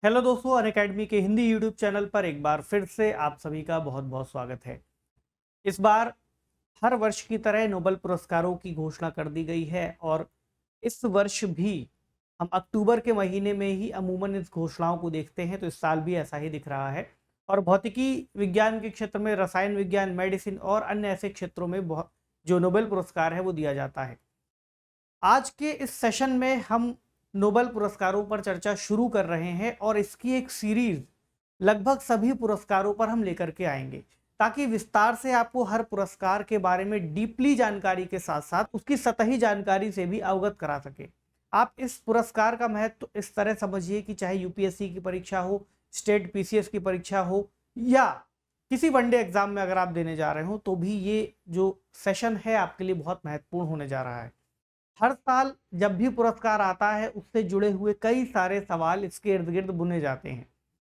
Hello दोस्तों, Unacademy के Hindi YouTube channel पर एक बार फिर से आप सभी का बहुत बहुत स्वागत है। इस बार हर वर्ष की तरह नोबेल पुरस्कारों की घोषणा कर दी गई है और इस वर्ष भी हम अक्टूबर के महीने में ही अमूमन इस घोषणाओं को देखते हैं, तो इस साल भी ऐसा ही दिख रहा है। और भौतिकी विज्ञान के क्षेत्र में, रसायन विज्ञान, मेडिसिन और अन्य ऐसे क्षेत्रों में जो नोबेल पुरस्कार है वो दिया जाता है। आज के इस सेशन में हम नोबेल पुरस्कारों पर चर्चा शुरू कर रहे हैं और इसकी एक सीरीज लगभग सभी पुरस्कारों पर हम लेकर के आएंगे, ताकि विस्तार से आपको हर पुरस्कार के बारे में डीपली जानकारी के साथ साथ उसकी सतही जानकारी से भी अवगत करा सके। आप इस पुरस्कार का महत्व इस तरह समझिए कि चाहे यूपीएससी की परीक्षा हो, स्टेट पीसीएस की परीक्षा हो या किसी वनडे एग्जाम में अगर आप देने जा रहे हो, तो भी ये जो सेशन है आपके लिए बहुत महत्वपूर्ण होने जा रहा है। हर साल जब भी पुरस्कार आता है उससे जुड़े हुए कई सारे सवाल इसके इर्द गिर्द बुने जाते हैं।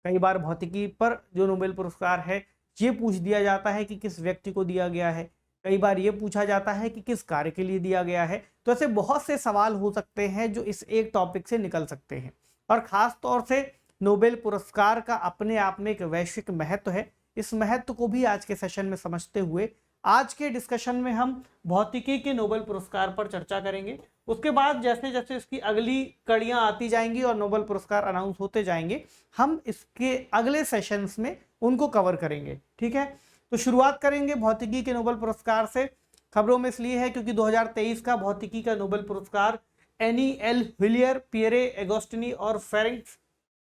कई बार भौतिकी पर जो नोबेल पुरस्कार है ये पूछ दिया जाता है कि किस व्यक्ति को दिया गया है, कई बार ये पूछा जाता है कि किस कार्य के लिए दिया गया है। तो ऐसे बहुत से सवाल हो सकते हैं जो इस एक टॉपिक से निकल सकते हैं, और ख़ास तौर से नोबेल पुरस्कार का अपने आप में एक वैश्विक महत्व है। इस महत्व को भी आज के सेशन में समझते हुए आज के डिस्कशन में हम भौतिकी के नोबेल पुरस्कार पर चर्चा करेंगे। उसके बाद जैसे जैसे इसकी अगली कड़ियां आती जाएंगी और नोबेल पुरस्कार अनाउंस होते जाएंगे, हम इसके अगले सेशंस में उनको कवर करेंगे। ठीक है, तो शुरुआत करेंगे भौतिकी के नोबेल पुरस्कार से। खबरों में इसलिए है क्योंकि 2023 का भौतिकी का नोबेल पुरस्कार एनी एल व्हिलियर, पियरे एगोस्टिनी और फेरेंस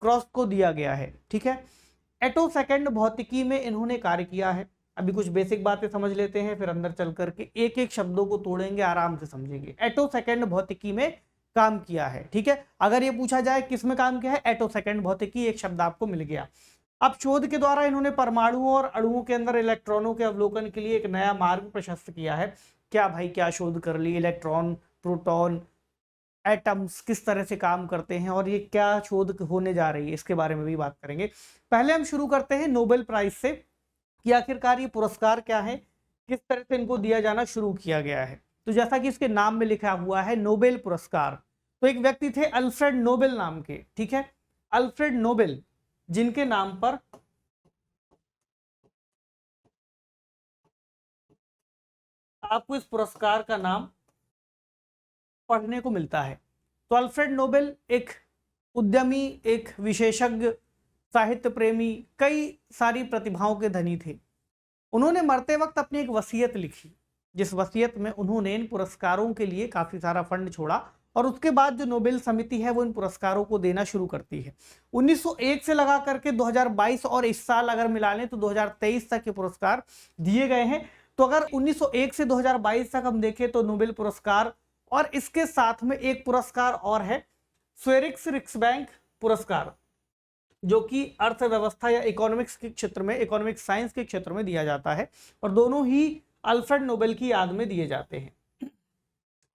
क्रॉस को दिया गया है। ठीक है, एटो सेकंड भौतिकी में इन्होंने कार्य किया है। अभी कुछ बेसिक बातें समझ लेते हैं, फिर अंदर चल करके एक एक शब्दों को तोड़ेंगे, आराम से समझेंगे। एटो सेकंड भौतिकी में काम किया है। ठीक है, अगर ये पूछा जाए किस में काम किया है, एटो सेकंड भौतिकी, एक शब्द आपको मिल गया। अब शोध के द्वारा इन्होंने परमाणुओं और अणुओं के अंदर इलेक्ट्रॉनों के अवलोकन के लिए एक नया मार्ग प्रशस्त किया है। क्या भाई क्या शोध कर ली, इलेक्ट्रॉन, प्रोटॉन, एटम्स किस तरह से काम करते हैं और ये क्या शोध होने जा रही है, इसके बारे में भी बात करेंगे। पहले हम शुरू करते हैं नोबेल प्राइज से कि आखिरकार ये पुरस्कार क्या है, किस तरह से इनको दिया जाना शुरू किया गया है। तो जैसा कि इसके नाम में लिखा हुआ है नोबेल पुरस्कार, तो एक व्यक्ति थे अल्फ्रेड नोबेल नाम के। ठीक है, अल्फ्रेड नोबेल, जिनके नाम पर आपको इस पुरस्कार का नाम पढ़ने को मिलता है। तो अल्फ्रेड नोबेल एक उद्यमी, एक विशेषज्ञ, साहित्य प्रेमी, कई सारी प्रतिभाओं के धनी थे। उन्होंने मरते वक्त अपनी एक वसीयत लिखी, जिस वसीयत में उन्होंने इन पुरस्कारों के लिए काफी सारा फंड छोड़ा, और उसके बाद जो नोबेल समिति है वो इन पुरस्कारों को देना शुरू करती है। 1901 से लगा करके 2022 और इस साल अगर मिला लें तो 2023 तक के पुरस्कार दिए गए हैं। तो अगर 1901 से 2022 तक हम देखें तो नोबेल पुरस्कार, और इसके साथ में एक पुरस्कार और है स्वेरिक्स रिक्सबैंक पुरस्कार, जो कि अर्थव्यवस्था या इकोनॉमिक्स के क्षेत्र में, इकोनॉमिक साइंस के क्षेत्र में दिया जाता है, और दोनों ही अल्फ्रेड नोबेल की याद में दिए जाते हैं।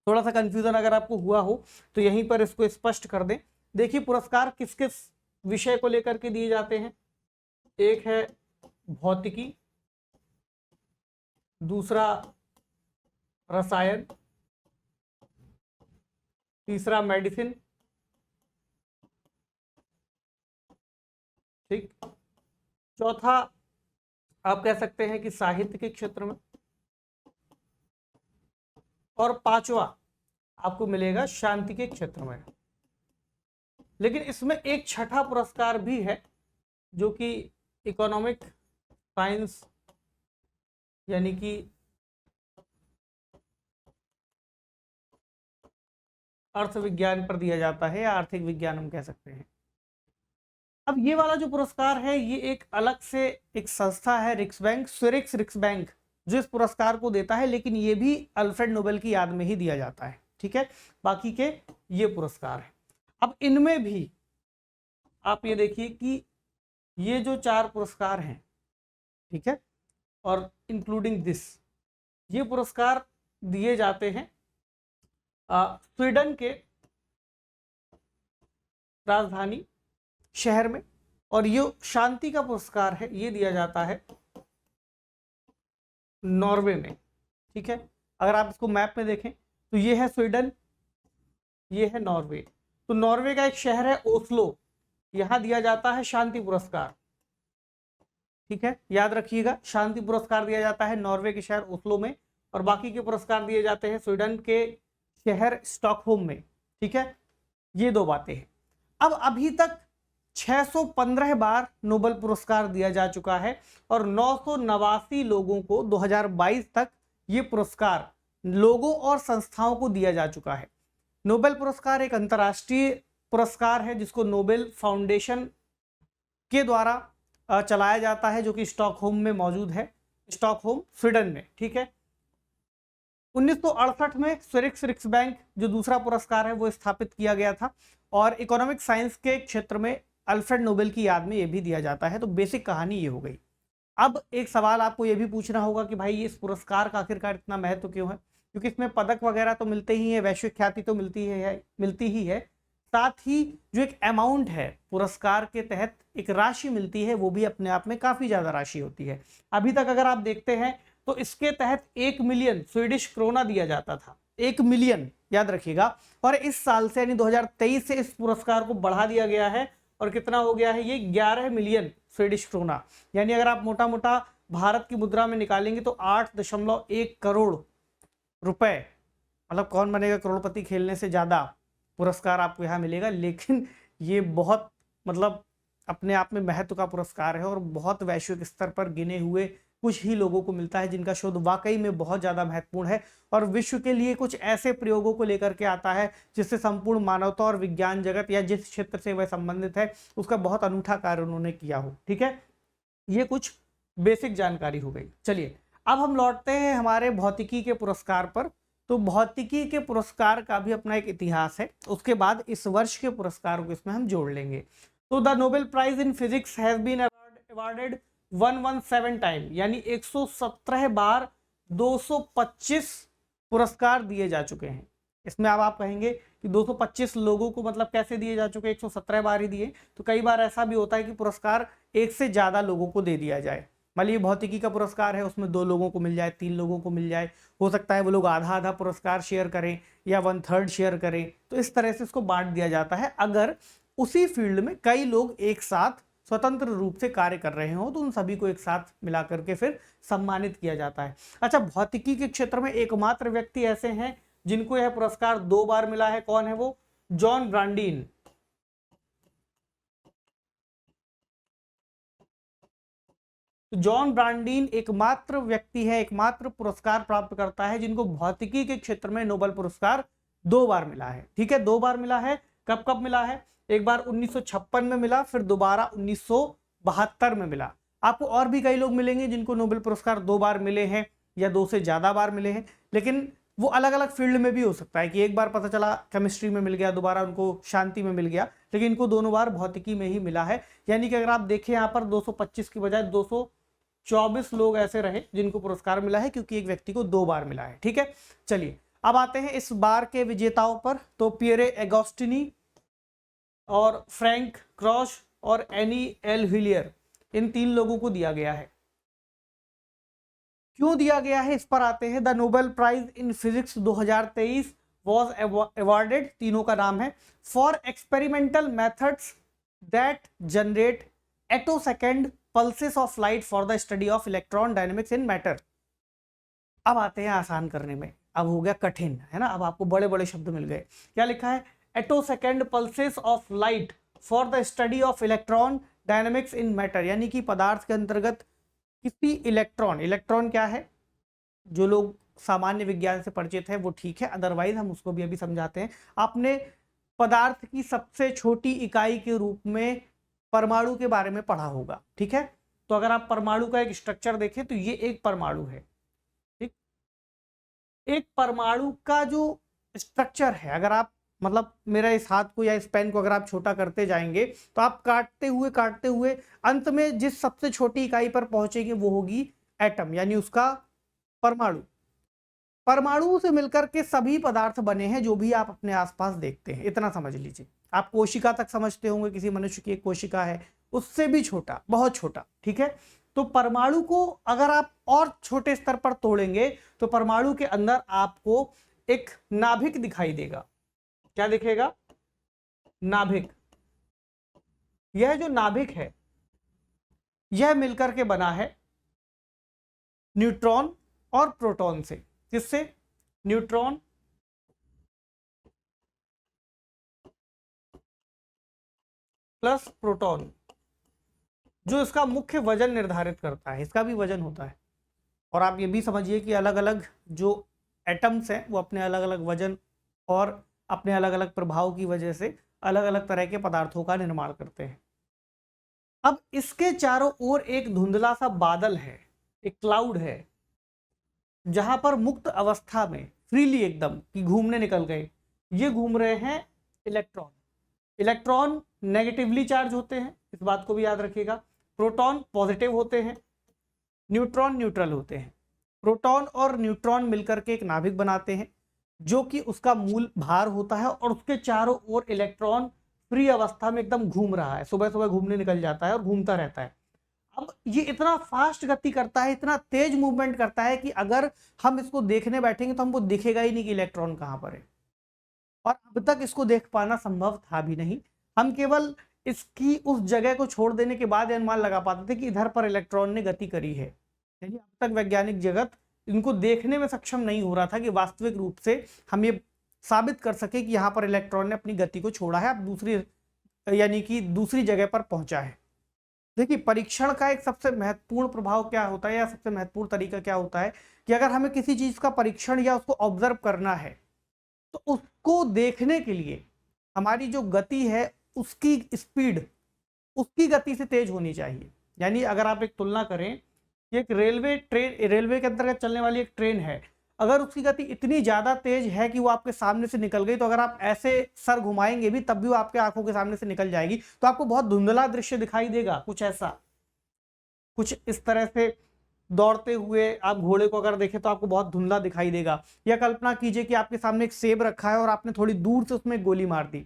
थोड़ा सा कंफ्यूजन अगर आपको हुआ हो तो यहीं पर इसको स्पष्ट कर दें। देखिए पुरस्कार किस किस विषय को लेकर के दिए जाते हैं। एक है भौतिकी, दूसरा रसायन, तीसरा मेडिसिन, ठीक, चौथा आप कह सकते हैं कि साहित्य के क्षेत्र में, और पांचवा आपको मिलेगा शांति के क्षेत्र में। लेकिन इसमें एक छठा पुरस्कार भी है जो कि इकोनॉमिक साइंस यानी कि अर्थ विज्ञान पर दिया जाता है, या आर्थिक विज्ञान हम कह सकते हैं। अब ये वाला जो पुरस्कार है ये एक अलग से एक संस्था है, रिक्सबैंक, स्वेरिक्स रिक्सबैंक, जो इस पुरस्कार को देता है, लेकिन ये भी अल्फ्रेड नोबेल की याद में ही दिया जाता है। ठीक है, बाकी के ये पुरस्कार है। अब इनमें भी आप ये देखिए कि ये जो चार पुरस्कार हैं, ठीक है, और इंक्लूडिंग दिस, ये पुरस्कार दिए जाते हैं स्वीडन के राजधानी शहर में, और ये शांति का पुरस्कार है ये दिया जाता है नॉर्वे में। ठीक है, अगर आप इसको मैप में देखें तो ये है स्वीडन, ये है नॉर्वे। तो नॉर्वे का एक शहर है ओस्लो, यहां दिया जाता है शांति पुरस्कार, ठीक है, याद रखिएगा, शांति पुरस्कार दिया जाता है नॉर्वे के शहर ओस्लो में, और बाकी के पुरस्कार दिए जाते हैं स्वीडन के शहर स्टॉकहोम में, ठीक है। ये दो बातें हैं। अब अभी तक 615 बार नोबेल पुरस्कार दिया जा चुका है और 989 लोगों को 2022 तक ये पुरस्कार लोगों और संस्थाओं को दिया जा चुका है। नोबेल पुरस्कार एक अंतर्राष्ट्रीय पुरस्कार है जिसको नोबेल फाउंडेशन के द्वारा चलाया जाता है, जो कि स्टॉकहोम में मौजूद है, स्टॉकहोम स्वीडन में, ठीक है। 1968 में स्विरिक्स रिक्सबैंक जो दूसरा पुरस्कार है वो स्थापित किया गया था, और इकोनॉमिक साइंस के क्षेत्र में अल्फ्रेड नोबेल की याद में ये भी दिया जाता है। तो बेसिक कहानी ये हो गई। अब एक सवाल आपको ये भी पूछना होगा कि भाई इस पुरस्कार का आखिरकार इतना महत्व क्यों है, क्योंकि इसमें पदक वगैरह तो मिलते ही है, वैश्विक ख्याति तो मिलती ही है, साथ ही जो एक अमाउंट है पुरस्कार के तहत एक राशि मिलती है, वो भी अपने आप में काफी ज्यादा राशि होती है। अभी तक अगर आप देखते हैं तो इसके तहत 1 मिलियन स्वीडिश क्रोना दिया जाता था, 1 मिलियन, याद रखिएगा। और इस साल से यानी 2023 से इस पुरस्कार को बढ़ा दिया गया है, और कितना हो गया है ये 11 मिलियन स्वीडिश क्रोना, यानी अगर आप मोटा मोटा भारत की मुद्रा में निकालेंगे तो 8.1 करोड़ रुपए, मतलब कौन बनेगा करोड़पति खेलने से ज्यादा पुरस्कार आपको यहाँ मिलेगा। लेकिन ये बहुत मतलब अपने आप में महत्व का पुरस्कार है, और बहुत वैश्विक स्तर पर गिने हुए कुछ ही लोगों को मिलता है जिनका शोध वाकई में बहुत ज्यादा महत्वपूर्ण है, और विश्व के लिए कुछ ऐसे प्रयोगों को लेकर के आता है जिससे संपूर्ण मानवता और विज्ञान जगत या जिस क्षेत्र से वह संबंधित है उसका बहुत अनूठा कार्य उन्होंने किया हो, ठीक है। ये कुछ बेसिक जानकारी हो गई। चलिए अब हम लौटते हैं हमारे भौतिकी के पुरस्कार पर। तो भौतिकी के पुरस्कार का भी अपना एक इतिहास है, उसके बाद इस वर्ष के पुरस्कारों को इसमें हम जोड़ लेंगे। तो the Nobel prize in physics has been awarded 117 time, यानी 117 बार 225 पुरस्कार दिए जा चुके हैं। इसमें अब आप कहेंगे कि 225 लोगों को मतलब कैसे दिए जा चुके, 117 बार ही दिए। तो कई बार ऐसा भी होता है कि पुरस्कार एक से ज्यादा लोगों को दे दिया जाए। मान लीजिए भौतिकी का पुरस्कार है, उसमें 2 लोगों को मिल जाए, 3 लोगों को मिल जाए, हो सकता है वो लोग आधा आधा पुरस्कार शेयर करें या 1/3 शेयर करें। तो इस तरह से इसको बांट दिया जाता है। अगर उसी फील्ड में कई लोग एक साथ स्वतंत्र रूप से कार्य कर रहे हो तो उन सभी को एक साथ मिला करके फिर सम्मानित किया जाता है। अच्छा, भौतिकी के क्षेत्र में एकमात्र व्यक्ति ऐसे हैं जिनको यह पुरस्कार 2 बार मिला है। कौन है वो? जॉन ब्रांडीन। तो जॉन ब्रांडीन एकमात्र व्यक्ति है, एकमात्र पुरस्कार प्राप्त करता है जिनको भौतिकी के क्षेत्र में नोबेल पुरस्कार 2 बार मिला है। ठीक है, 2 बार मिला है। कब कब मिला है? एक बार 1956 में मिला, फिर दोबारा 1972 में मिला। आपको और भी कई लोग मिलेंगे जिनको नोबेल पुरस्कार 2 बार मिले हैं या 2 से ज्यादा बार मिले हैं, लेकिन वो अलग अलग फील्ड में भी हो सकता है कि एक बार पता चला केमिस्ट्री में मिल गया, दोबारा उनको शांति में मिल गया, लेकिन इनको दोनों बार भौतिकी में ही मिला है। यानी कि अगर आप देखें यहाँ पर 225 की बजाय 224 लोग ऐसे रहे जिनको पुरस्कार मिला है, क्योंकि एक व्यक्ति को 2 बार मिला है। ठीक है, चलिए अब आते हैं इस बार के विजेताओं पर। तो पियरे एगोस्टिनी और फ्रैंक क्रॉश और एनी एल व्हिलियर, इन 3 लोगों को दिया गया है। क्यों दिया गया है इस पर आते हैं। The Nobel prize in physics 2023 was awarded, तीनों का नाम है, for experimental methods that generate attosecond pulses of light for the study of electron dynamics in matter. अब आते हैं आसान करने में, अब हो गया कठिन, है ना। अब आपको बड़े बड़े शब्द मिल गए। क्या लिखा है? Attosecond pulses of light for the study of electron dynamics in matter, यानी कि पदार्थ के अंतर्गत किसी इलेक्ट्रॉन, इलेक्ट्रॉन क्या है, जो लोग सामान्य विज्ञान से परिचित है वो ठीक है, अदरवाइज हम उसको भी अभी समझाते हैं। आपने पदार्थ की सबसे छोटी इकाई के रूप में परमाणु के बारे में पढ़ा होगा, ठीक है। तो अगर आप परमाणु का एक स्ट्रक्चर देखें तो ये एक परमाणु है, ठीक। एक परमाणु का जो स्ट्रक्चर है, अगर आप मतलब मेरा इस हाथ को या इस पेन को अगर आप छोटा करते जाएंगे तो आप काटते हुए अंत में जिस सबसे छोटी इकाई पर पहुंचेंगे वो होगी एटम, यानी उसका परमाणु। परमाणु से मिलकर के सभी पदार्थ बने हैं जो भी आप अपने आसपास देखते हैं, इतना समझ लीजिए। आप कोशिका तक समझते होंगे, किसी मनुष्य की एक कोशिका है, उससे भी छोटा, बहुत छोटा, ठीक है। तो परमाणु को अगर आप और छोटे स्तर पर तोड़ेंगे तो परमाणु के अंदर आपको एक नाभिक दिखाई देगा। क्या दिखेगा? नाभिक। यह जो नाभिक है यह मिलकर के बना है न्यूट्रॉन और प्रोटॉन से। किससे? न्यूट्रॉन प्लस प्रोटॉन, जो इसका मुख्य वजन निर्धारित करता है। इसका भी वजन होता है। और आप ये भी समझिए कि अलग अलग जो एटम्स हैं वो अपने अलग अलग वजन और अपने अलग अलग प्रभाव की वजह से अलग अलग तरह के पदार्थों का निर्माण करते हैं। अब इसके चारों ओर एक धुंधला सा बादल है, एक क्लाउड है, जहां पर मुक्त अवस्था में फ्रीली एकदम कि घूमने निकल गए, ये घूम रहे हैं इलेक्ट्रॉन। इलेक्ट्रॉन नेगेटिवली चार्ज होते हैं, इस बात को भी याद रखिएगा। प्रोटॉन पॉजिटिव होते हैं, न्यूट्रॉन न्यूट्रल होते हैं। प्रोटॉन और न्यूट्रॉन मिलकर के एक नाभिक बनाते हैं जो कि उसका मूल भार होता है, और उसके चारों ओर इलेक्ट्रॉन फ्री अवस्था में एकदम घूम रहा है, सुबह सुबह घूमने निकल जाता है और घूमता रहता है। अब ये इतना फास्ट गति करता है, इतना तेज मूवमेंट करता है कि अगर हम इसको देखने बैठेंगे तो हमको दिखेगा ही नहीं कि इलेक्ट्रॉन कहां पर है। और अब तक इसको देख पाना संभव था भी नहीं। हम केवल इसकी उस जगह को छोड़ देने के बाद अनुमान लगा पाते थे कि इधर पर इलेक्ट्रॉन ने गति करी है। यानी अब तक वैज्ञानिक जगत इनको देखने में सक्षम नहीं हो रहा था कि वास्तविक रूप से हम ये साबित कर सके कि यहाँ पर इलेक्ट्रॉन ने अपनी गति को छोड़ा है, अब दूसरी यानी कि दूसरी जगह पर पहुंचा है। देखिए, परीक्षण का एक सबसे महत्वपूर्ण प्रभाव क्या होता है या सबसे महत्वपूर्ण तरीका क्या होता है कि अगर हमें किसी चीज का परीक्षण या उसको ऑब्जर्व करना है तो उसको देखने के लिए हमारी जो गति है उसकी स्पीड उसकी गति से तेज होनी चाहिए। यानी अगर आप एक तुलना करें, एक रेलवे के अंतर्गत चलने वाली एक ट्रेन है, अगर उसकी गति इतनी ज्यादा तेज है कि वो आपके सामने से निकल गई, तो अगर आप ऐसे सर घुमाएंगे भी तब भी वो आपके आंखों के सामने से निकल जाएगी, तो आपको बहुत धुंधला दृश्य दिखाई देगा। कुछ ऐसा, कुछ इस तरह से दौड़ते हुए आप घोड़े को अगर देखें तो आपको बहुत धुंधला दिखाई देगा। या कल्पना कीजिए कि आपके सामने एक सेब रखा है और आपने थोड़ी दूर से उसमें गोली मार दी,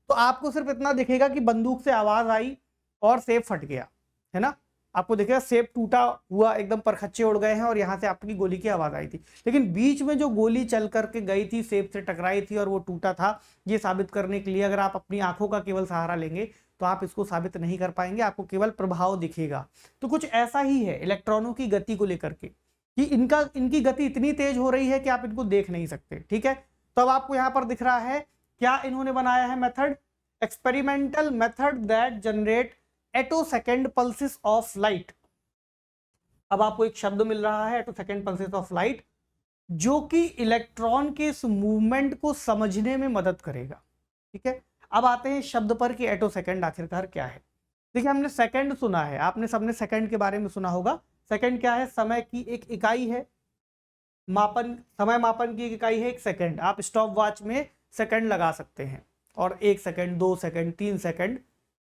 तो आपको सिर्फ इतना दिखेगा कि बंदूक से आवाज आई और सेब फट गया, है ना। आपको दिखेगा सेब टूटा हुआ, एकदम परखच्चे उड़ गए हैं और यहाँ से आपकी गोली की आवाज आई थी। लेकिन बीच में जो गोली चल करके गई थी, सेब से टकराई थी और वो टूटा था, ये साबित करने के लिए अगर आप अपनी आंखों का केवल सहारा लेंगे तो आप इसको साबित नहीं कर पाएंगे, आपको केवल प्रभाव दिखेगा। तो कुछ ऐसा ही है इलेक्ट्रॉनों की गति को लेकर के कि इनकी गति इतनी तेज हो रही है कि आप इनको देख नहीं सकते। ठीक है, तो अब आपको यहाँ पर दिख रहा है क्या इन्होंने बनाया है method, experimental method that generate attosecond pulses of light. अब आपको एक शब्द मिल रहा है एटोसेकेंड पल्सेस ऑफ लाइट, जो कि इलेक्ट्रॉन के इस मूवमेंट को समझने में मदद करेगा। ठीक है, अब आते हैं शब्द पर कि एटोसेकेंड आखिरकार क्या है। देखिए, हमने सेकंड सुना है, आपने सबने सेकंड के बारे में सुना होगा। सेकंड क्या है? समय की एक इकाई है, मापन, समय मापन की एक इकाई है एक सेकंड। आप स्टॉप वॉच में सेकंड लगा सकते हैं और 1 सेकंड, 2 सेकंड, 3 सेकंड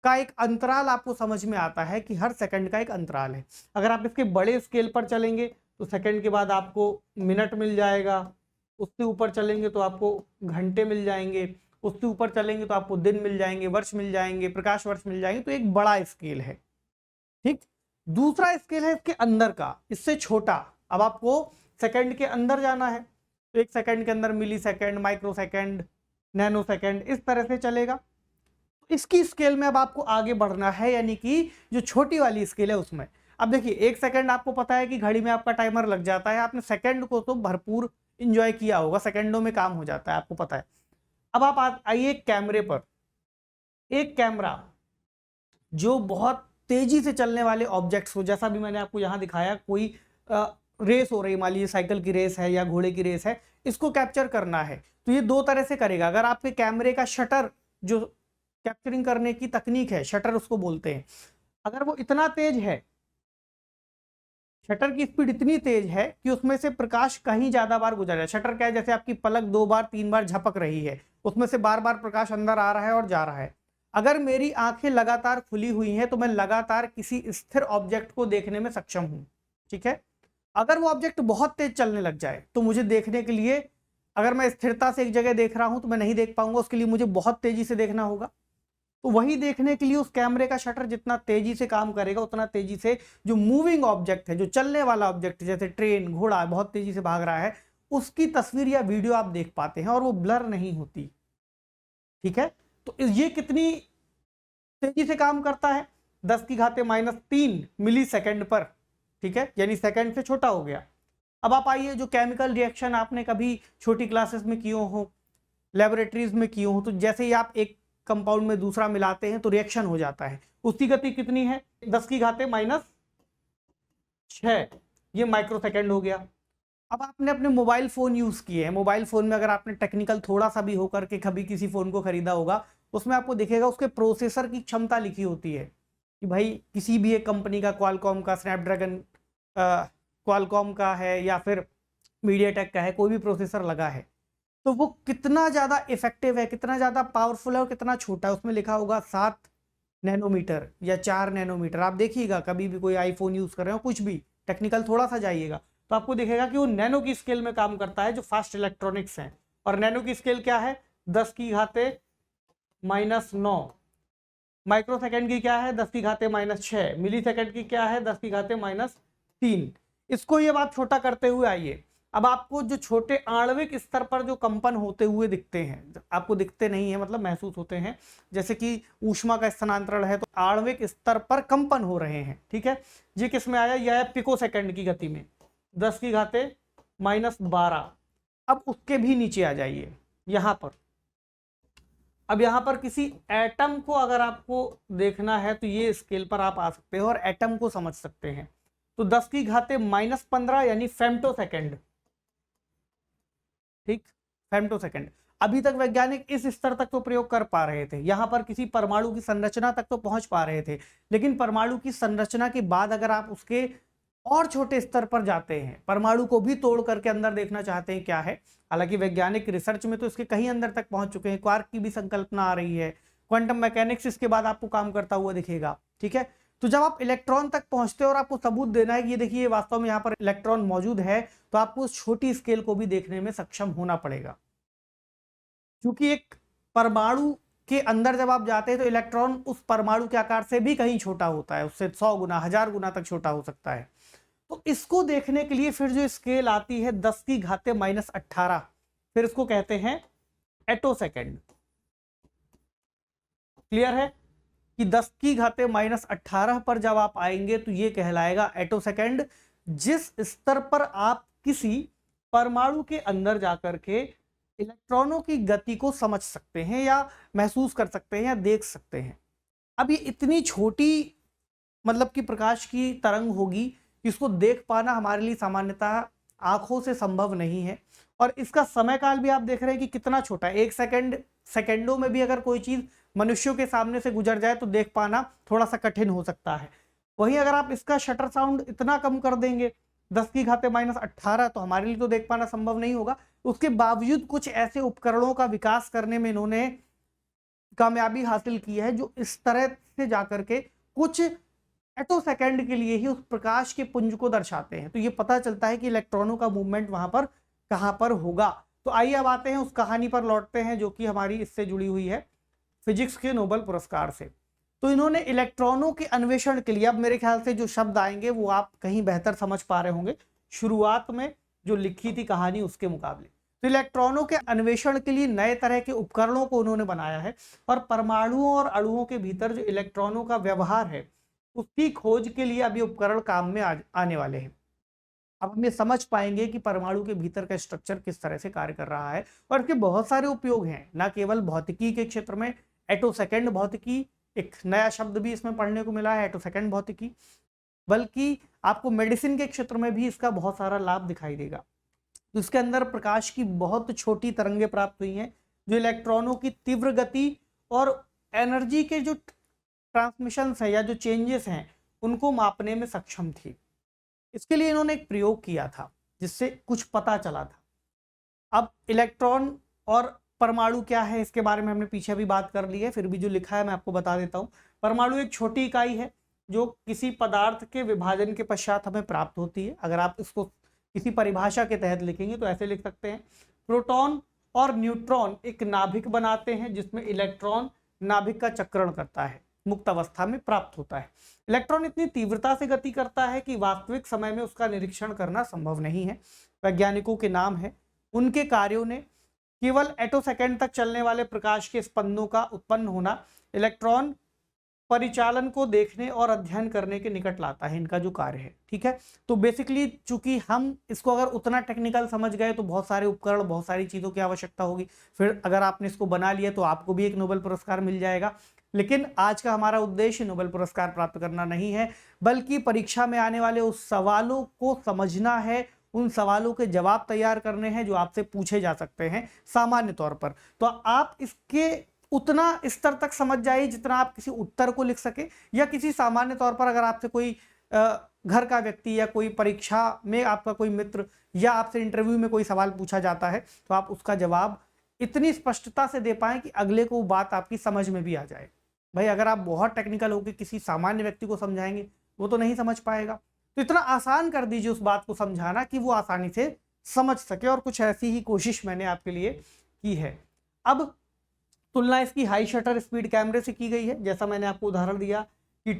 का एक अंतराल आपको समझ में आता है कि हर सेकंड का एक अंतराल है। अगर आप इसके बड़े स्केल पर चलेंगे तो सेकंड के बाद आपको मिनट मिल जाएगा, उससे ऊपर चलेंगे तो आपको घंटे मिल जाएंगे, उससे ऊपर चलेंगे तो आपको दिन मिल जाएंगे, वर्ष मिल जाएंगे, प्रकाश वर्ष मिल जाएंगे। तो एक बड़ा स्केल है। ठीक, दूसरा स्केल है इसके अंदर का, इससे छोटा। अब आपको सेकंड के अंदर जाना है तो एक सेकंड के अंदर millisecond, microsecond, nanosecond, इस तरह से चलेगा। इसकी स्केल में अब आपको आगे बढ़ना है, यानी कि जो छोटी वाली स्केल है उसमें। अब देखिए, 1 सेकंड आपको पता है कि घड़ी में आपका टाइमर लग जाता है, आपने सेकंड को तो भरपूर इंजॉय किया होगा, सेकंडों में काम हो जाता है, आपको पता है। अब आप आइए कैमरे पर। एक कैमरा जो बहुत तेजी से चलने वाले ऑब्जेक्ट्स को, जैसा भी मैंने आपको यहाँ दिखाया, कोई रेस हो रही, मान लीजिए साइकिल की रेस है या घोड़े की रेस है, इसको कैप्चर करना है तो ये 2 तरह से करेगा। अगर आपके कैमरे का शटर, जो कैप्चरिंग करने की तकनीक है, शटर उसको बोलते हैं, अगर वो इतना तेज है, शटर की स्पीड इतनी तेज है कि उसमें से प्रकाश कहीं ज्यादा बार गुजर जाए। शटर क्या है? जैसे आपकी पलक 2 बार 3 बार झपक रही है, उसमें से बार बार प्रकाश अंदर आ रहा है और जा रहा है। अगर मेरी आंखें लगातार खुली हुई हैं तो मैं लगातार किसी स्थिर ऑब्जेक्ट को देखने में सक्षम हूं। ठीक है, अगर वो ऑब्जेक्ट बहुत तेज चलने लग जाए तो मुझे देखने के लिए, अगर मैं स्थिरता से एक जगह देख रहा हूं तो मैं नहीं देख पाऊंगा, उसके लिए मुझे बहुत तेजी से देखना होगा। तो वही देखने के लिए उस कैमरे का शटर जितना तेजी से काम करेगा, उतना तेजी से जो मूविंग ऑब्जेक्ट है, जो चलने वाला ऑब्जेक्ट, जैसे ट्रेन, घोड़ा बहुत तेजी से भाग रहा है, उसकी तस्वीर या वीडियो आप देख पाते हैं और वो ब्लर नहीं होती। ठीक है, तो ये कितनी तेजी से काम करता है 10 की घाते -3 मिली सेकेंड पर, ठीक है, यानी सेकेंड से छोटा हो गया। अब आप आइए, जो केमिकल रिएक्शन आपने कभी छोटी क्लासेस में किए हो, लेबोरेटरीज में किए हो, तो जैसे ही आप एक कंपाउंड में दूसरा मिलाते हैं तो रिएक्शन हो जाता है, उसकी गति कितनी है, 10 की घाते -6, ये माइक्रो सेकेंड हो गया। अब आपने अपने मोबाइल फोन यूज किए हैं, मोबाइल फोन में अगर आपने टेक्निकल थोड़ा सा भी होकर के कभी किसी फोन को खरीदा होगा, उसमें आपको दिखेगा उसके प्रोसेसर की क्षमता लिखी होती है कि भाई किसी भी एक कंपनी का, क्वालकॉम का, स्नैपड्रैगन क्वालकॉम का है या फिर मीडियाटेक का है, कोई भी प्रोसेसर लगा है तो वो कितना ज़्यादा इफेक्टिव है, कितना ज़्यादा पावरफुल है और कितना छोटा है, उसमें लिखा होगा 7 नैनोमीटर या 4 नैनोमीटर। आप देखिएगा कभी भी कोई आईफोन यूज़ कर रहे हो, कुछ भी टेक्निकल थोड़ा सा जाइएगा तो आपको दिखेगा कि वो नैनो की स्केल में काम करता है, जो फास्ट इलेक्ट्रॉनिक्स है। और नैनो की स्केल क्या है, 10 की घाते -9। माइक्रो सेकेंड की क्या है, 10 की घाते -6। मिली सेकेंड की क्या है, 10 की घाते -3। इसको ये बात छोटा करते हुए आइए, अब आपको जो छोटे आणविक स्तर पर जो कंपन होते हुए दिखते हैं, आपको दिखते नहीं है मतलब महसूस होते हैं, जैसे कि ऊष्मा का स्थानांतरण है तो आणविक स्तर पर कंपन हो रहे हैं, ठीक है, ये किस में आया, यह है पिको सेकेंड की गति में, 10 की घाते -12। अब उसके भी नीचे आ जाइए यहां पर। अब यहां पर किसी एटम को अगर आपको देखना है तो ये स्केल पर आप आ सकते हो और एटम को समझ सकते हैं। तो 10 की घाते -15 यानी फेम्टो सेकेंड, ठीक, फेम्टो सेकेंड। अभी तक वैज्ञानिक इस स्तर तक तो प्रयोग कर पा रहे थे, यहां पर किसी परमाणु की संरचना तक तो पहुंच पा रहे थे, लेकिन परमाणु की संरचना के बाद अगर आप उसके और छोटे स्तर पर जाते हैं, परमाणु को भी तोड़ करके अंदर देखना चाहते हैं क्या है, हालांकि वैज्ञानिक रिसर्च में तो इसके कहीं अंदर तक पहुंच चुके हैं, क्वार्क की भी संकल्पना आ रही है, क्वांटम मैकेनिक्स इसके बाद आपको काम करता हुआ दिखेगा, ठीक है। तो जब आप इलेक्ट्रॉन तक पहुंचते हो और आपको सबूत देना है कि ये देखिए वास्तव में यहाँ पर इलेक्ट्रॉन मौजूद है, तो आपको उस छोटी स्केल को भी देखने में सक्षम होना पड़ेगा, क्योंकि एक परमाणु के अंदर जब आप जाते हैं तो इलेक्ट्रॉन उस परमाणु के आकार से भी कहीं छोटा होता है, उससे 100 गुना 1000 गुना तक छोटा हो सकता है। तो इसको देखने के लिए फिर जो स्केल आती है 10 की घाते -18, फिर इसको कहते हैं एटो सेकेंड। क्लियर है कि 10 की घाते -18 पर जब आप आएंगे तो ये कहलाएगा एटो सेकेंड, जिस स्तर पर आप किसी परमाणु के अंदर जाकर के इलेक्ट्रॉनों की गति को समझ सकते हैं या महसूस कर सकते हैं या देख सकते हैं। अब ये इतनी छोटी मतलब कि प्रकाश की तरंग होगी, इसको देख पाना हमारे लिए सामान्यतः आंखों से संभव नहीं है, और इसका समय काल भी आप देख रहे हैं कि कितना छोटा है, 1 सेकंड, सेकंडों में भी अगर कोई चीज मनुष्यों के सामने से गुजर जाए तो देख पाना थोड़ा सा कठिन हो सकता है। वहीं अगर आप इसका शटर साउंड इतना कम कर देंगे 10 की घाते -18, तो हमारे लिए तो देख पाना संभव नहीं होगा। उसके बावजूद कुछ ऐसे उपकरणों का विकास करने में इन्होंने कामयाबी हासिल की है जो इस तरह से जाकर के कुछ एटो सेकेंड के लिए ही उस प्रकाश के पुंज को दर्शाते हैं। तो ये पता चलता है कि इलेक्ट्रॉनों का मूवमेंट वहां पर कहां पर होगा। तो आइए अब आते हैं उस कहानी पर लौटते हैं जो कि हमारी इससे जुड़ी हुई है फिजिक्स के नोबेल पुरस्कार से। तो इन्होंने इलेक्ट्रॉनों के अन्वेषण के लिए, अब मेरे ख्याल से जो शब्द आएंगे वो आप कहीं बेहतर समझ पा रहे होंगे शुरुआत में जो लिखी थी कहानी उसके मुकाबले। तो इलेक्ट्रॉनों के अन्वेषण के लिए नए तरह के उपकरणों को उन्होंने बनाया है, और परमाणुओं और अणुओं के भीतर जो इलेक्ट्रॉनों का व्यवहार है उसकी खोज के लिए अभी उपकरण काम में आने वाले हैं। अब हम ये समझ पाएंगे कि परमाणु के भीतर का स्ट्रक्चर किस तरह से कार्य कर रहा है, और इसके बहुत सारे उपयोग हैं, ना केवल भौतिकी के क्षेत्र में एटो सेकेंड भौतिकी, एक नया शब्द भी इसमें पढ़ने को मिला है एटो सेकेंड भौतिकी, बल्कि आपको मेडिसिन के क्षेत्र में भी इसका बहुत सारा लाभ दिखाई देगा। तो इसके अंदर प्रकाश की बहुत छोटी तरंगें प्राप्त हुई हैं जो इलेक्ट्रॉनों की तीव्र गति और एनर्जी के जो ट्रांसमिशन है या जो चेंजेस हैं उनको मापने में सक्षम थी। इसके लिए इन्होंने एक प्रयोग किया था जिससे कुछ पता चला था। अब इलेक्ट्रॉन और परमाणु क्या है इसके बारे में हमने पीछे भी बात कर ली है, फिर भी जो लिखा है मैं आपको बता देता हूँ। परमाणु एक छोटी इकाई है जो किसी पदार्थ के विभाजन के पश्चात हमें प्राप्त होती है। अगर आप इसको किसी परिभाषा के तहत लिखेंगे तो ऐसे लिख सकते हैं, प्रोटॉन और न्यूट्रॉन एक नाभिक बनाते हैं जिसमें इलेक्ट्रॉन नाभिक का चक्रण करता है, मुक्त अवस्था में प्राप्त होता है। इलेक्ट्रॉन इतनी तीव्रता से गति करता है कि वास्तविक समय में उसका निरीक्षण करना संभव नहीं है। वैज्ञानिकों के नाम है, उनके कार्यों ने केवल एटो सेकेंड तक चलने वाले प्रकाश के स्पंदों का उत्पन्न होना, इलेक्ट्रॉन परिचालन को देखने और अध्ययन करने के निकट लाता है, इनका जो कार्य है। ठीक है, तो बेसिकली चूंकि हम इसको अगर उतना टेक्निकल समझ गए तो बहुत सारे उपकरण, बहुत सारी चीज़ों की आवश्यकता होगी, फिर अगर आपने इसको बना लिया तो आपको भी एक नोबेल पुरस्कार मिल जाएगा। लेकिन आज का हमारा उद्देश्य नोबेल पुरस्कार प्राप्त करना नहीं है, बल्कि परीक्षा में आने वाले उस सवालों को समझना है, उन सवालों के जवाब तैयार करने हैं जो आपसे पूछे जा सकते हैं सामान्य तौर पर। तो आप इसके उतना स्तर तक समझ जाइए जितना आप किसी उत्तर को लिख सके, या किसी सामान्य तौर पर अगर आपसे कोई घर का व्यक्ति या कोई परीक्षा में आपका कोई मित्र या आपसे इंटरव्यू में कोई सवाल पूछा जाता है तो आप उसका जवाब इतनी स्पष्टता से दे पाएं कि अगले को बात आपकी समझ में भी आ जाए। भाई अगर आप बहुत टेक्निकल होकर किसी सामान्य व्यक्ति को समझाएंगे वो तो नहीं समझ पाएगा, तो इतना आसान कर दीजिए उस बात को समझाना कि वो आसानी से समझ सके, और कुछ ऐसी ही कोशिश मैंने आपके लिए की है। अब तुलना इसकी हाई शटर स्पीड कैमरे से की गई है। जैसा मैंने आपको उदाहरण दिया कि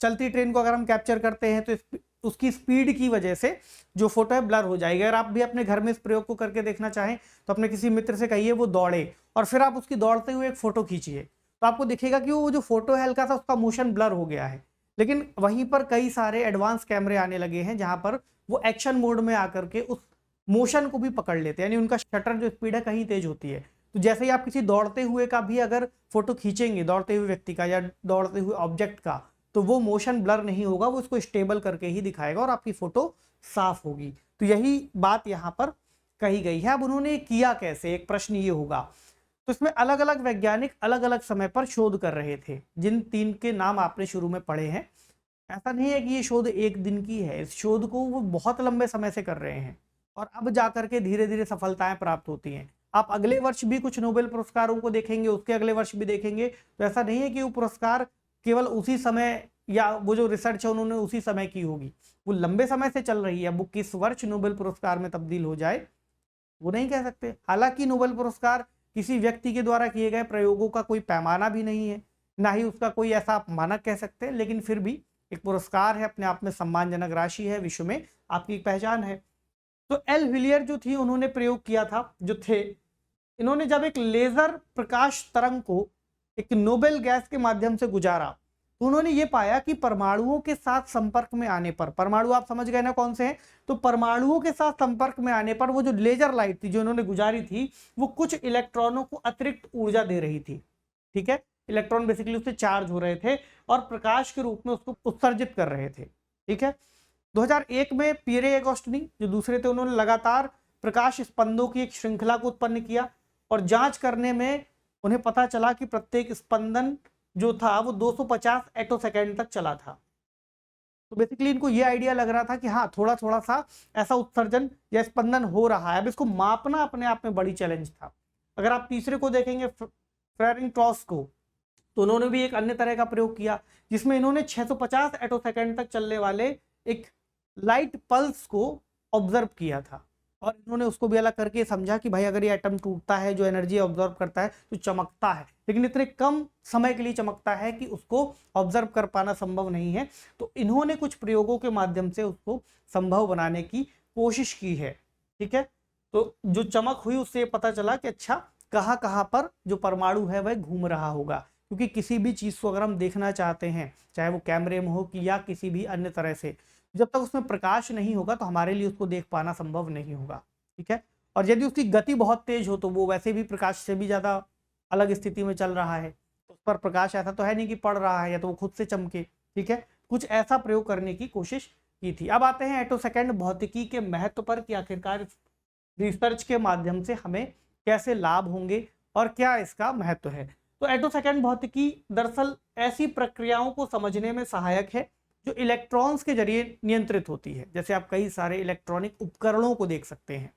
चलती ट्रेन को अगर हम कैप्चर करते हैं तो उसकी स्पीड की वजह से जो फोटो है ब्लर हो जाएगी। अगर आप भी अपने घर में इस प्रयोग को करके देखना चाहें तो अपने किसी मित्र से कहिए वो दौड़े और फिर आप उसकी दौड़ते हुए एक फोटो खींचिए, तो आपको दिखेगा कि वो जो फोटो है हल्का सा उसका मोशन ब्लर हो गया है। लेकिन वहीं पर कई सारे एडवांस कैमरे आने लगे हैं जहां पर वो एक्शन मोड में आकर के उस मोशन को भी पकड़ लेते हैं, यानी उनका शटर जो स्पीड है कहीं तेज होती है। तो जैसे ही आप किसी दौड़ते हुए का भी अगर फोटो खींचेंगे, दौड़ते हुए व्यक्ति का या दौड़ते हुए ऑब्जेक्ट का, तो वो मोशन ब्लर नहीं होगा, वो इसको स्टेबल करके ही दिखाएगा और आपकी फोटो साफ होगी। तो यही बात यहाँ पर कही गई है। अब उन्होंने किया कैसे, एक प्रश्न ये होगा। तो इसमें अलग अलग वैज्ञानिक अलग अलग समय पर शोध कर रहे थे, जिन 3 के नाम आपने शुरू में पढ़े हैं। ऐसा नहीं है कि ये शोध एक दिन की है, इस शोध को वो बहुत लंबे समय से कर रहे हैं और अब जाकर के धीरे धीरे सफलताएं प्राप्त होती हैं। आप अगले वर्ष भी कुछ नोबेल पुरस्कारों को देखेंगे, उसके अगले वर्ष भी देखेंगे, तो ऐसा नहीं है कि वो पुरस्कार केवल उसी समय या वो जो रिसर्च है उन्होंने उसी समय की होगी, वो लंबे समय से चल रही है। अब वो किस वर्ष नोबेल पुरस्कार में तब्दील हो जाए वो नहीं कह सकते। हालांकि नोबेल पुरस्कार किसी व्यक्ति के द्वारा किए गए प्रयोगों का कोई पैमाना भी नहीं है, ना ही उसका कोई ऐसा आप मानक कह सकते हैं, लेकिन फिर भी एक पुरस्कार है, अपने आप में सम्मानजनक राशि है, विश्व में आपकी एक पहचान है। तो एल व्हिलियर जो थी उन्होंने प्रयोग किया था, जो थे इन्होंने जब एक लेजर प्रकाश तरंग को एक नोबेल गैस के माध्यम से गुजारा तो उन्होंने ये पाया कि परमाणुओं के साथ संपर्क में आने पर, परमाणु आप समझ गए ना कौन से हैं, तो परमाणुओं के साथ संपर्क में आने पर वो जो लेजर लाइट थी जो इन्होंने गुजारी थी वो कुछ इलेक्ट्रॉनों को अतिरिक्त ऊर्जा दे रही थी। ठीक है, इलेक्ट्रॉन बेसिकली उससे चार्ज हो रहे थे और प्रकाश के रूप में उसको उत्सर्जित कर रहे थे। ठीक है, 2001 में पियरे एगोस्टिनी जो दूसरे थे उन्होंने लगातार प्रकाश स्पंदों की एक श्रृंखला को उत्पन्न किया और जांच करने में उन्हें पता चला कि प्रत्येक स्पंदन जो था वो 250 एटोसेकेंड तक चला था। तो बेसिकली इनको ये आइडिया लग रहा था कि हाँ थोड़ा थोड़ा सा ऐसा उत्सर्जन या स्पंदन हो रहा है। अब इसको मापना अपने आप में बड़ी चैलेंज था। अगर आप तीसरे को देखेंगे फेरिंगट्रॉस को, तो उन्होंने भी एक अन्य तरह का प्रयोग किया जिसमें इन्होंने 650 एटोसेकेंड तक चलने वाले एक लाइट पल्स को ऑब्जर्व किया था और इन्होंने उसको भी अलग करके समझा कि भाई अगर ये एटम टूटता है जो एनर्जी ऑब्जर्व करता है तो चमकता है, लेकिन इतने कम समय के लिए चमकता है कि उसको ऑब्जर्व कर पाना संभव नहीं है। तो इन्होंने कुछ प्रयोगों के माध्यम से उसको संभव बनाने की कोशिश की है। ठीक है, तो जो चमक हुई उससे पता चला कि अच्छा कहाँ कहाँ पर जो परमाणु है वह घूम रहा होगा, क्योंकि किसी भी चीज़ को अगर हम देखना चाहते हैं चाहे वो कैमरे में हो कि या किसी भी अन्य तरह से, जब तक उसमें प्रकाश नहीं होगा तो हमारे लिए उसको देख पाना संभव नहीं होगा। ठीक है, और यदि उसकी गति बहुत तेज हो तो वो वैसे भी प्रकाश से भी ज़्यादा अलग स्थिति में चल रहा है, उस पर प्रकाश ऐसा तो है नहीं कि पड़ रहा है या तो वो खुद से चमके। ठीक है, कुछ ऐसा प्रयोग करने की कोशिश की थी। अब आते हैं एटोसेकेंड भौतिकी के महत्व पर कि आखिरकार रिसर्च के माध्यम से हमें कैसे लाभ होंगे और क्या इसका महत्व है। तो एटोसेकेंड भौतिकी दरअसल ऐसी प्रक्रियाओं को समझने में सहायक है जो इलेक्ट्रॉन्स के जरिए नियंत्रित होती है। जैसे आप कई सारे इलेक्ट्रॉनिक उपकरणों को देख सकते हैं,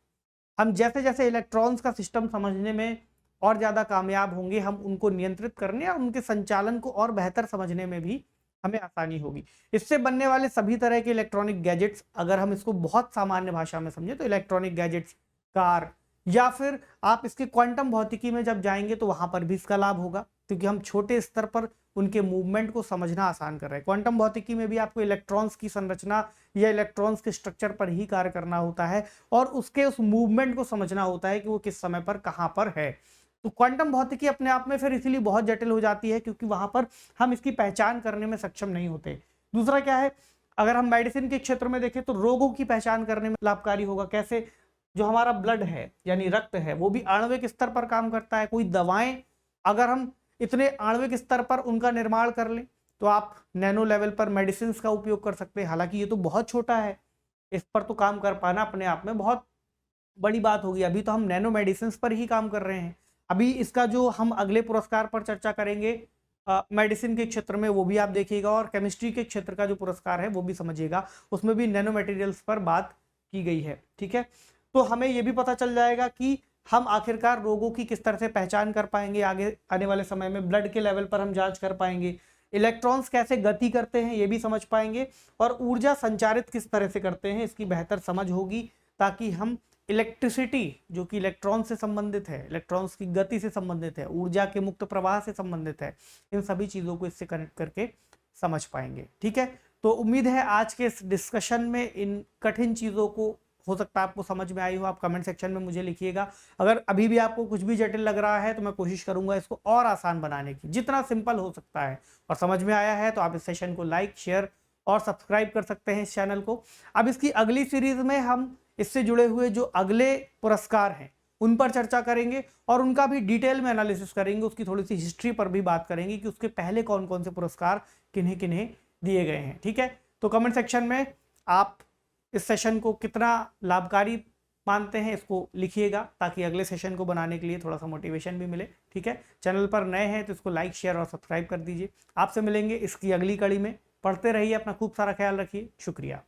हम जैसे जैसे इलेक्ट्रॉन्स का सिस्टम समझने में और ज़्यादा कामयाब होंगे, हम उनको नियंत्रित करने और उनके संचालन को और बेहतर समझने में भी हमें आसानी होगी। इससे बनने वाले सभी तरह के इलेक्ट्रॉनिक गैजेट्स, अगर हम इसको बहुत सामान्य भाषा में समझें तो इलेक्ट्रॉनिक गैजेट्स, कार, या फिर आप इसके क्वांटम भौतिकी में जब जाएंगे तो वहां पर भी इसका लाभ होगा, क्योंकि हम छोटे स्तर पर उनके मूवमेंट को समझना आसान कर रहे हैं। क्वांटम भौतिकी में भी आपको इलेक्ट्रॉन्स की संरचना या इलेक्ट्रॉन्स के स्ट्रक्चर पर ही कार्य करना होता है और उसके उस मूवमेंट को समझना होता है कि वो किस समय पर कहाँ पर है। तो क्वांटम भौतिकी अपने आप में फिर इसीलिए बहुत जटिल हो जाती है, क्योंकि वहां पर हम इसकी पहचान करने में सक्षम नहीं होते। दूसरा क्या है, अगर हम मेडिसिन के क्षेत्र में देखें तो रोगों की पहचान करने में लाभकारी होगा। कैसे? जो हमारा ब्लड है यानी रक्त है वो भी आणविक स्तर पर काम करता है। कोई दवाएं अगर हम इतने आणविक स्तर पर उनका निर्माण कर लें तो आप नैनो लेवल पर मेडिसिन का उपयोग कर सकते हैं। हालांकि ये तो बहुत छोटा है, इस पर तो काम कर पाना अपने आप में बहुत बड़ी बात होगी। अभी तो हम नैनो मेडिसिन पर ही काम कर रहे हैं। अभी इसका जो हम अगले पुरस्कार पर चर्चा करेंगे मेडिसिन के क्षेत्र में, वो भी आप देखिएगा, और केमिस्ट्री के क्षेत्र का जो पुरस्कार है वो भी समझिएगा, उसमें भी नैनो मटेरियल्स पर बात की गई है। ठीक है, तो हमें ये भी पता चल जाएगा कि हम आखिरकार रोगों की किस तरह से पहचान कर पाएंगे। आगे आने वाले समय में ब्लड के लेवल पर हम जांच कर पाएंगे, इलेक्ट्रॉन्स कैसे गति करते हैं ये भी समझ पाएंगे, और ऊर्जा संचारित किस तरह से करते हैं इसकी बेहतर समझ होगी, ताकि हम इलेक्ट्रिसिटी जो कि इलेक्ट्रॉन से संबंधित है, इलेक्ट्रॉन्स की गति से संबंधित है, ऊर्जा के मुक्त प्रवाह से संबंधित है, इन सभी चीजों को इससे कनेक्ट करके समझ पाएंगे। ठीक है, तो उम्मीद है आज के इस डिस्कशन में इन कठिन चीजों को हो सकता है आपको समझ में आई हो। आप कमेंट सेक्शन में मुझे लिखिएगा। अगर अभी भी आपको कुछ भी जटिल लग रहा है तो मैं कोशिश करूंगा इसको और आसान बनाने की, जितना सिंपल हो सकता है। और समझ में आया है तो आप इस सेशन को लाइक, शेयर और सब्सक्राइब कर सकते हैं इस चैनल को। अब इसकी अगली सीरीज में हम इससे जुड़े हुए जो अगले पुरस्कार हैं उन पर चर्चा करेंगे और उनका भी डिटेल में एनालिसिस करेंगे, उसकी थोड़ी सी हिस्ट्री पर भी बात करेंगे कि उसके पहले कौन कौन से पुरस्कार किन्हें किन्हें दिए गए हैं। ठीक है, तो कमेंट सेक्शन में आप इस सेशन को कितना लाभकारी मानते हैं इसको लिखिएगा, ताकि अगले सेशन को बनाने के लिए थोड़ा सा मोटिवेशन भी मिले। ठीक है, चैनल पर नए हैं तो इसको लाइक, शेयर और सब्सक्राइब कर दीजिए। आपसे मिलेंगे इसकी अगली कड़ी में। पढ़ते रहिए, अपना खूब सारा ख्याल रखिए। शुक्रिया।